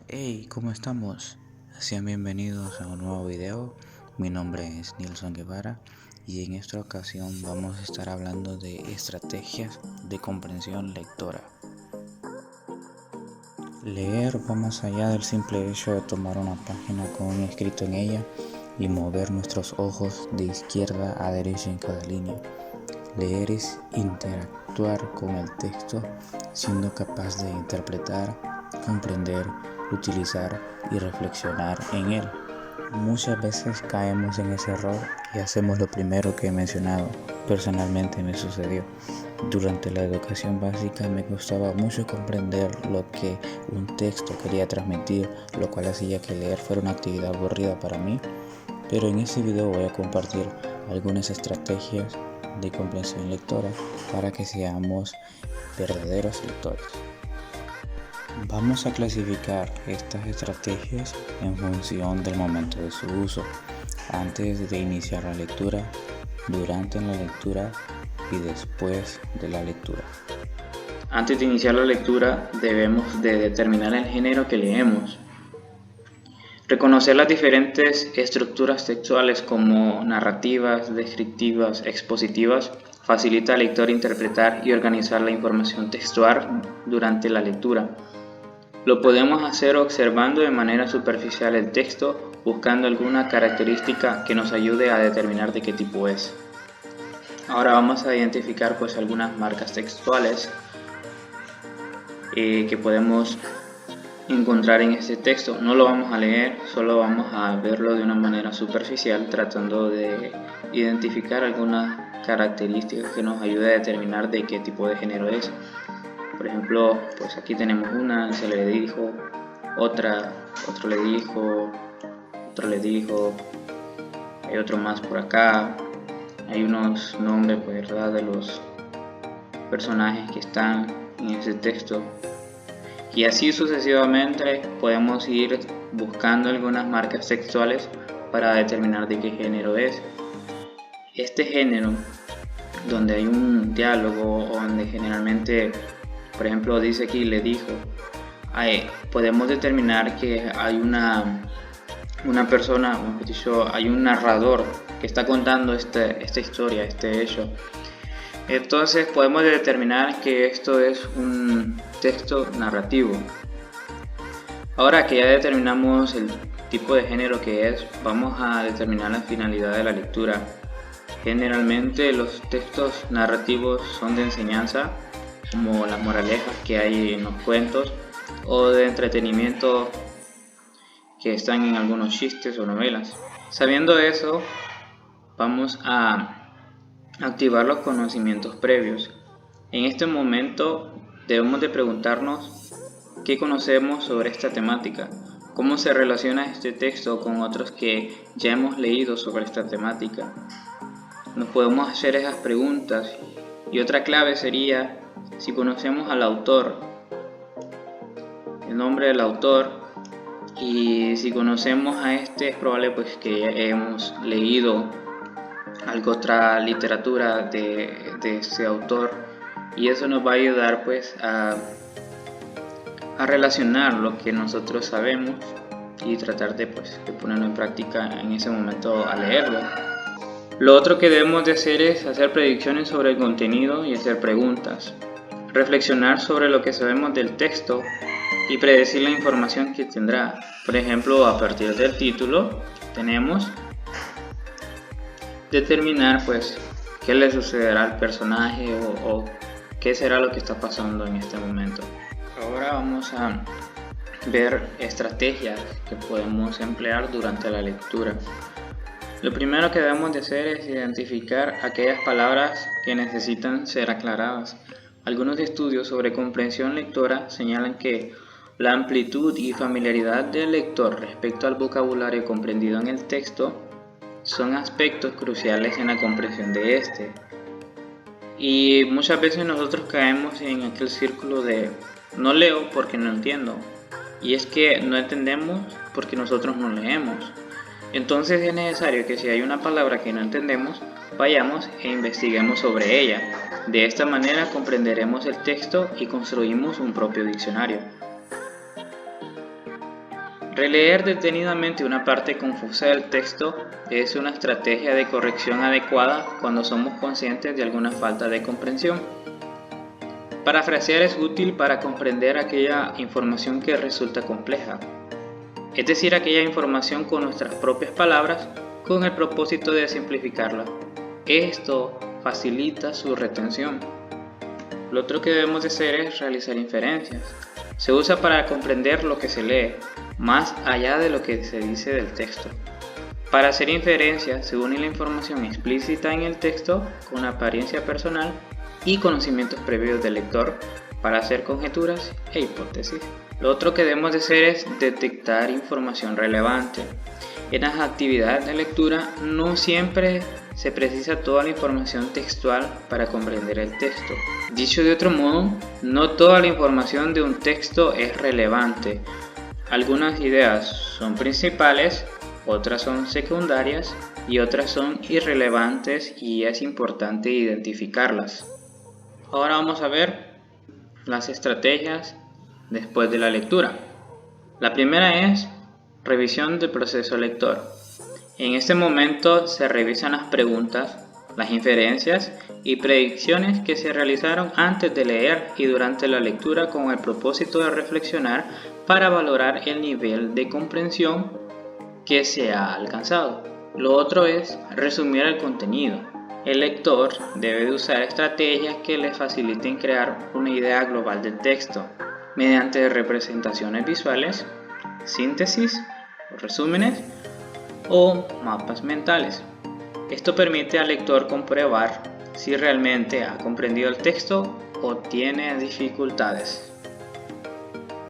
Hey, ¿cómo estamos? Sean bienvenidos a un nuevo video. Mi nombre es Nilson Guevara y en esta ocasión vamos a estar hablando de estrategias de comprensión lectora. Leer va más allá del simple hecho de tomar una página con un escrito en ella y mover nuestros ojos de izquierda a derecha en cada línea. Leer es interactuar con el texto siendo capaz de interpretar, comprender, utilizar y reflexionar en él. Muchas veces caemos en ese error y hacemos lo primero que he mencionado. Personalmente me sucedió. Durante la educación básica me costaba mucho comprender lo que un texto quería transmitir, lo cual hacía que leer fuera una actividad aburrida para mí. Pero en este video voy a compartir algunas estrategias de comprensión lectora para que seamos verdaderos lectores. Vamos a clasificar estas estrategias en función del momento de su uso, antes de iniciar la lectura, durante la lectura y después de la lectura. Antes de iniciar la lectura debemos de determinar el género que leemos. Reconocer las diferentes estructuras textuales como narrativas, descriptivas, expositivas facilita al lector interpretar y organizar la información textual durante la lectura. Lo podemos hacer observando de manera superficial el texto, buscando alguna característica que nos ayude a determinar de qué tipo es. Ahora vamos a identificar algunas marcas textuales que podemos encontrar en este texto. No lo vamos a leer, solo vamos a verlo de una manera superficial, tratando de identificar algunas características que nos ayude a determinar de qué tipo de género es. Por ejemplo, pues aquí tenemos una, se le dijo, otra, otro le dijo, otro le dijo, hay otro más por acá, hay unos nombres, pues, ¿verdad?, de los personajes que están en ese texto. Y así sucesivamente podemos ir buscando algunas marcas textuales para determinar de qué género es. Este género, donde hay un diálogo o donde generalmente, por ejemplo, dice aquí le dijo, podemos determinar que hay una persona, o mejor dicho, hay un narrador que está contando esta historia, este hecho. Entonces podemos determinar que esto es un texto narrativo. Ahora que ya determinamos el tipo de género que es, vamos a determinar la finalidad de la lectura. Generalmente los textos narrativos son de enseñanza, como las moralejas que hay en los cuentos, o de entretenimiento que están en algunos chistes o novelas. Sabiendo eso, vamos a activar los conocimientos previos. En este momento debemos de preguntarnos qué conocemos sobre esta temática, cómo se relaciona este texto con otros que ya hemos leído sobre esta temática. Nos podemos hacer esas preguntas y otra clave sería si conocemos al autor, el nombre del autor, y si conocemos a este es probable pues que ya hemos leído algo otra literatura de ese autor, y eso nos va a ayudar pues a relacionar lo que nosotros sabemos y tratar de ponerlo en práctica en ese momento al leerlo. Lo otro que debemos de hacer es hacer predicciones sobre el contenido y hacer preguntas, reflexionar sobre lo que sabemos del texto y predecir la información que tendrá. Por ejemplo, a partir del título tenemos determinar pues qué le sucederá al personaje o qué será lo que está pasando en este momento. Ahora vamos a ver estrategias que podemos emplear durante la lectura. Lo primero que debemos de hacer es identificar aquellas palabras que necesitan ser aclaradas. Algunos estudios sobre comprensión lectora señalan que la amplitud y familiaridad del lector respecto al vocabulario comprendido en el texto son aspectos cruciales en la comprensión de este. Y muchas veces nosotros caemos en aquel círculo de no leo porque no entiendo. Y es que no entendemos porque nosotros no leemos. Entonces es necesario que si hay una palabra que no entendemos, vayamos e investiguemos sobre ella. De esta manera comprenderemos el texto y construimos un propio diccionario. Releer detenidamente una parte confusa del texto es una estrategia de corrección adecuada cuando somos conscientes de alguna falta de comprensión. Parafrasear es útil para comprender aquella información que resulta compleja, es decir, aquella información con nuestras propias palabras con el propósito de simplificarla. Esto facilita su retención. Lo otro que debemos de hacer es realizar inferencias. Se usa para comprender lo que se lee, más allá de lo que se dice del texto. Para hacer inferencias se une la información explícita en el texto con apariencia personal y conocimientos previos del lector para hacer conjeturas e hipótesis. Lo otro que debemos de hacer es detectar información relevante. En las actividades de lectura no siempre se precisa toda la información textual para comprender el texto. Dicho de otro modo, no toda la información de un texto es relevante. Algunas ideas son principales, otras son secundarias y otras son irrelevantes y es importante identificarlas. Ahora vamos a ver las estrategias después de la lectura. La primera es revisión del proceso lector. En este momento se revisan las preguntas, las inferencias y predicciones que se realizaron antes de leer y durante la lectura con el propósito de reflexionar para valorar el nivel de comprensión que se ha alcanzado. Lo otro es resumir el contenido. El lector debe de usar estrategias que le faciliten crear una idea global del texto mediante representaciones visuales, síntesis, resúmenes o mapas mentales. Esto permite al lector comprobar si realmente ha comprendido el texto o tiene dificultades.